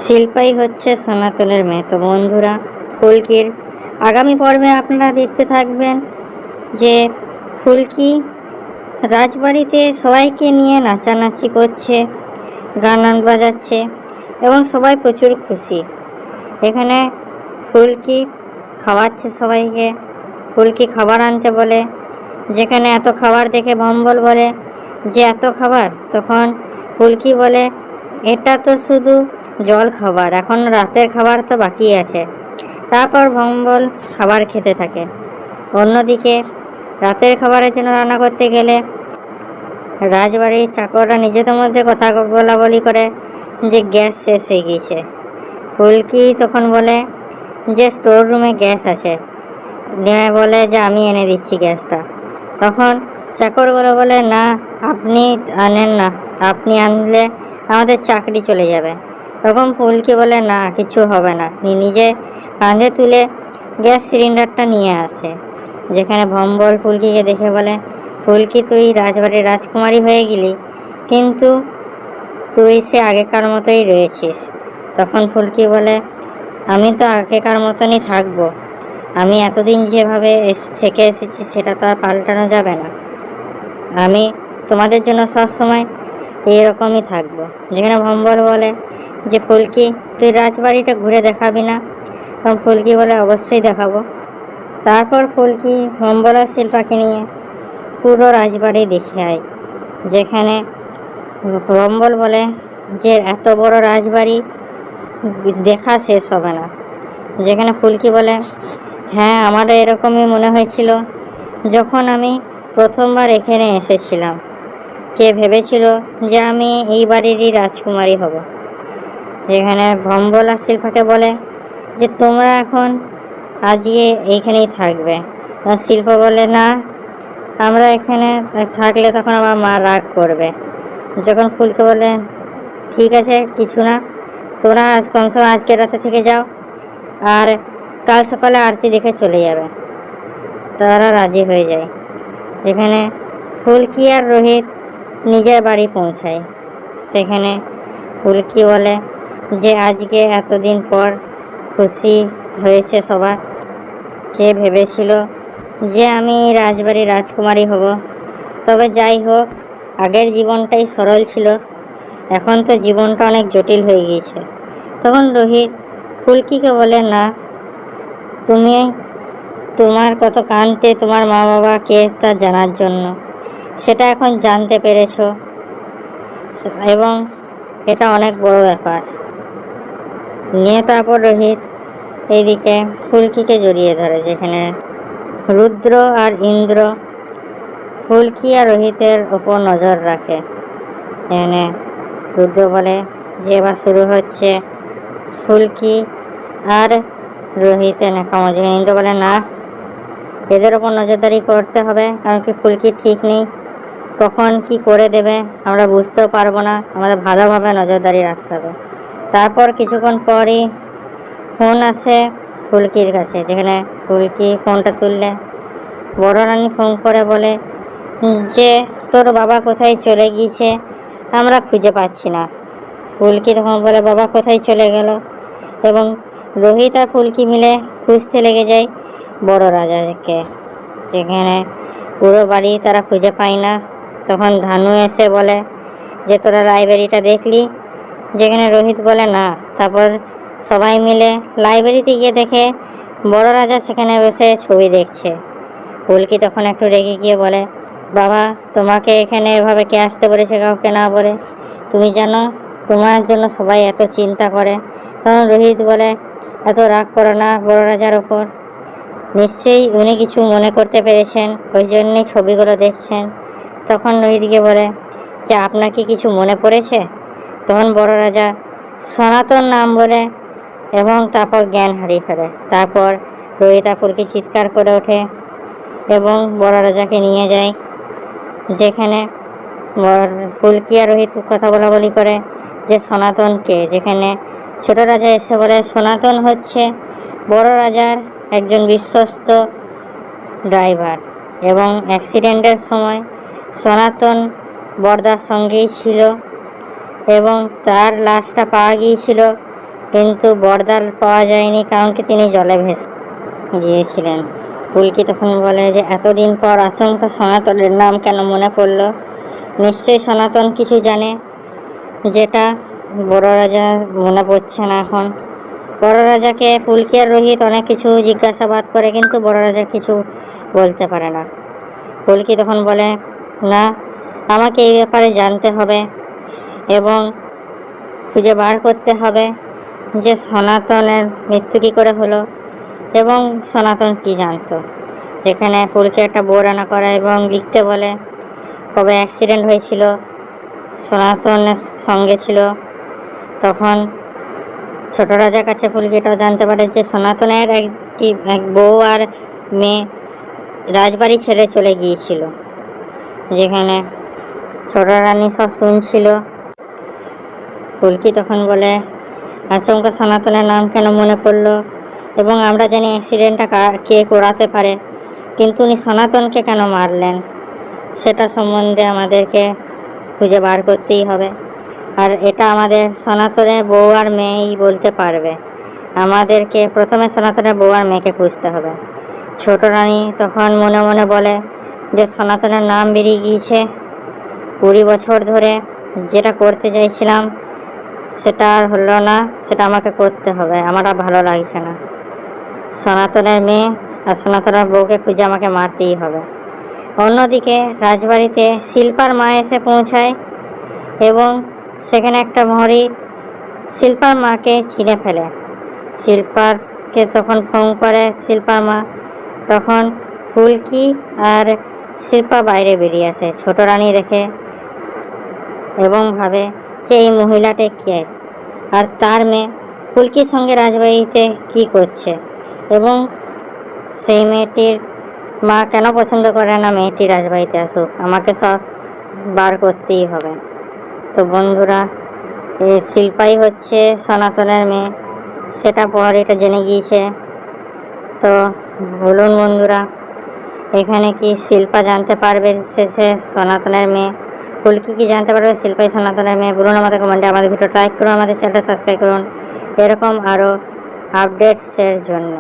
শিল্পাই হচ্ছে সনাতনের মেয়ে। তো বন্ধুরা, ফুলকির আগামী পর্বে আপনারা দেখতে থাকবেন যে ফুলকি রাজবাড়িতে সবাইকে নিয়ে নাচানাচি করছে, গান বাজাচ্ছে এবং সবাই প্রচুর খুশি। এখানে ফুলকি খাওয়াচ্ছে সবাইকে। ফুলকি খাবার আনতে বলে, যেখানে এত খাবার দেখে ভম্বল বলে যে এত খাবার। তখন ফুলকি বলে, এটা তো শুধু জল খাবার, এখন রাতের খাবার তো বাকি আছে। তারপর ভম্বল খাবার খেতে থাকে। অন্যদিকে রাতের খাবারের জন্য রান্না করতে গেলে রাজবাড়ির চাকররা নিজেদের মধ্যে কথা বলা করে যে গ্যাস শেষ হয়ে গিয়েছে। ফুলকি তখন বলে যে স্টোর রুমে গ্যাস আছে, বলে যে আমি এনে দিচ্ছি গ্যাসটা। তখন চাকরগুলো বলে, না আপনি আনেন না, আপনি আনলে আমাদের চাকরি চলে যাবে। তখন ফুলকি বলে, না কিছু হবে না, নিজে কাঁধে তুলে গ্যাস সিলিন্ডারটা নিয়ে আসে। যেখানে ভম্বল ফুলকিকে দেখে বলে, ফুলকি তুই রাজবাড়ির রাজকুমারী হয়ে গেলি, কিন্তু তুই সে আগেকার মতোই রয়েছিস। তখন ফুলকি বলে, আমি তো আগেকার মতনই থাকবো, আমি এতদিন যেভাবে থেকে এসেছি সেটা তো আর পাল্টানো যাবে না, আমি তোমাদের জন্য সবসময় এরকমই থাকবো। যেখানে ভম্বল বলে যে ফুলকি তুই রাজবাড়িটা ঘুরে দেখাবি না? তখন ফুলকি বলে, অবশ্যই দেখাবো। তারপর ফুলকি ভম্বল আর শিল্পাকে নিয়ে পুরো রাজবাড়ি দেখে আয়। যেখানে ভম্বল বলে যে এত বড় রাজবাড়ি দেখা শেষ হবে না। যেখানে ফুলকি বলে, হ্যাঁ আমারও এরকমই মনে হয়েছিল যখন আমি প্রথমবার এখানে এসেছিলাম। কে ভেবেছিল যে আমি এই বাড়িরই রাজকুমারী হব। যেখানে ভম্বল আর শিল্পাকে বলে যে তোমরা এখন আজকে এইখানেই থাকবে। শিল্পা বলে, না আমরা এখানে থাকলে তখন আমার মা রাগ করবে। যখন ফুলকে বলে, ঠিক আছে কিছু না, তোরা কমসে কম আজকে রাতে থেকে যাও, আর কাল সকালে আরতি দেখে চলে যাবে। তারা রাজি হয়ে যায়। যেখানে ফুলকি আর রোহিত নিজের বাড়ি পৌঁছায়। সেখানে ফুলকি বলে যে আজকে এতদিন পর খুশি হয়েছে সবার। কে ভেবেছিল যে আমি রাজবাড়ির রাজকুমারী হব। তবে যাই হোক, আগের জীবনটাই সরল ছিল, এখন তো জীবনটা অনেক জটিল হয়ে গিয়েছে। তখন রোহিত ফুলকিকে বলে, না তুমি তোমার কত কাঁদতে তোমার মা বাবা কে তা জানার জন্য, সেটা এখন জানতে পেরেছ এবং এটা অনেক বড় ব্যাপার নিয়ে। তারপর রোহিত এইদিকে ফুলকিকে জড়িয়ে ধরে। যেখানে রুদ্র আর ইন্দ্র ফুলকি আর রোহিতের ওপর নজর রাখে। এখানে রুদ্র বলে যে এবার শুরু হচ্ছে ফুলকি আর রোহিতের ন্যাকামো। যেখানে ইন্দ্র বলে, না এদের ওপর নজরদারি করতে হবে, কারণ কি ফুলকি ঠিক নেই, কখন কি করে দেবে আমরা বুঝতেও পারবো না, আমাদের ভালোভাবে নজরদারি রাখতে হবে। তারপর কিছুক্ষণ পরই ফোন আসে ফুলকির কাছে। যেখানে ফুলকি ফোনটা তুললে বড় রানী ফোন করে বলে যে তোর বাবা কোথায় চলে গিয়েছে, আমরা খুঁজে পাচ্ছি না। ফুলকি তখন বলে, বাবা কোথায় চলে গেল? এবং রোহিত আর ফুলকি মিলে খুঁজতে লেগে যায় বড় রাজাকে। যেখানে পুরো বাড়ি তারা খুঁজে পায় না। তখন ধানু এসে বলে যে তোরা লাইব্রেরিটা দেখলি? যেখানে রোহিত বলে, না। তারপর সবাই মিলে লাইব্রেরিতে গিয়ে দেখে বড় রাজা সেখানে বসে ছবি দেখছে। ফুলকি তখন একটু রেগে গিয়ে বলে, বাবা তোমাকে এখানে এভাবে কে আসতে বলেছে কাউকে না বলে? তুমি জানো তোমার জন্য সবাই এত চিন্তা করে। তখন রোহিত বলে, এত রাগ করো না বড় রাজার ওপর, নিশ্চয়ই উনি কিছু মনে করতে পেরেছেন, ওই জন্যই ছবিগুলো দেখছেন। তখন রোহিতকে বলে যে আপনার কি কিছু মনে পড়েছে? তখন বড় রাজা সনাতন নাম বলে এবং তারপর জ্ঞান হারিয়ে ফেলে। তারপর রোহিত আর ফুলকি চিৎকার করে ওঠে এবং বড় রাজাকে নিয়ে যায়। যেখানে ফুলকি আর রোহিত কথা বলি করে যে সনাতনকে। যেখানে ছোট রাজা এসে বলে সনাতন হচ্ছে বড় রাজার একজন বিশ্বস্ত ড্রাইভার এবং অ্যাক্সিডেন্টের সময় সনাতন বড়দার সঙ্গেই ছিল এবং তার লাশটা পাওয়া গিয়েছিল কিন্তু বরদার পাওয়া যায়নি, কারণ কি তিনি জলে ভেসে গিয়েছিলেন। ফুলকি তখন বলে যে এতদিন পর আচমকা সনাতনের নাম কেন মনে পড়লো? নিশ্চয়ই সনাতন কিছু জানে, যেটা বড় রাজা মনে পড়ছে না এখন। বড় রাজাকে ফুলকি আর রোহিত অনেক কিছু জিজ্ঞাসাবাদ করে, কিন্তু বড় রাজা কিছু বলতে পারে না। ফুলকি তখন বলে, না, আমাকে এই ব্যাপারে জানতে হবে এবং খুঁজে বার করতে হবে যে সনাতনের মৃত্যু কী করে হলো এবং সনাতন কি জানতো। যেখানে ফুলকি একটা বোর্ড আনা করে এবং লিখতে বলে কবে অ্যাক্সিডেন্ট হয়েছিল, সনাতনের সঙ্গে ছিল। তখন ছোট রাজার কাছে ফুলকি এটাও জানতে পারে যে সনাতনের এক বউ আর মেয়ে রাজবাড়ি ছেড়ে চলে গিয়েছিল, যেখানে ছোট রানী সব শুনছিল। ফুলকি তখন বলে আচমকা সনাতনের নাম কেন মনে পড়লো, এবং আমরা জানি অ্যাক্সিডেন্টটা কে করাতে পারে, কিন্তু উনি সনাতনকে কেন মারলেন সেটা সম্বন্ধে আমাদেরকে খুঁজে বার করতেই হবে। আর এটা আমাদের সনাতনের বউ আর মেয়েই বলতে পারবে। আমাদেরকে প্রথমে সনাতনের বউ আর মেয়েকে খুঁজতে হবে। ছোট রানী তখন মনে মনে বলে যে সনাতনের নাম বেরিয়ে গিয়েছে, 20 বছর ধরে যেটা করতে চাইছিলাম সেটা আর হলো না, সেটা আমাকে করতে হবে, আমার আর ভালো লাগছে না। সনাতনের মেয়ে আর সনাতনের বউকে খুঁজে আমাকে মারতেই হবে। অন্যদিকে রাজবাড়িতে শিল্পার মা এসে পৌঁছায় এবং সেখানে একটা মহরী শিল্পার মাকে চিনে ফেলে। শিল্পারকে তখন ফোন করে শিল্পার মা, তখন ফুলকি আর শিল্পা বাইরে বেরিয়ে আসে। ছোট রানী দেখে এবং ভাবে যে এই মহিলাটা কে, আর তার মেয়ে ফুলকির সঙ্গে রাজবাড়িতে কি করছে, এবং সেই মেয়েটির মা কেন পছন্দ করে না মেয়েটি রাজবাড়িতে আসুক। আমাকে সব বার করতেই হবে। তো বন্ধুরা, এই শিল্পাই হচ্ছে সনাতনের মেয়ে, সেটা প্রহরীটা জেনে গিয়েছে। তো বলুন বন্ধুরা, এখানে কি শিল্পা জানতে পারবে সে সনাতনের মেয়ে? ফুলকি কি জানতে পারবে শিল্পাই সনাতনের মেয়ে? বলুন আমাদের কমেন্টে। আমাদের ভিডিও লাইক করুন, আমাদের চ্যানেলটা সাবস্ক্রাইব করুন এরকম আরও আপডেটসের জন্য।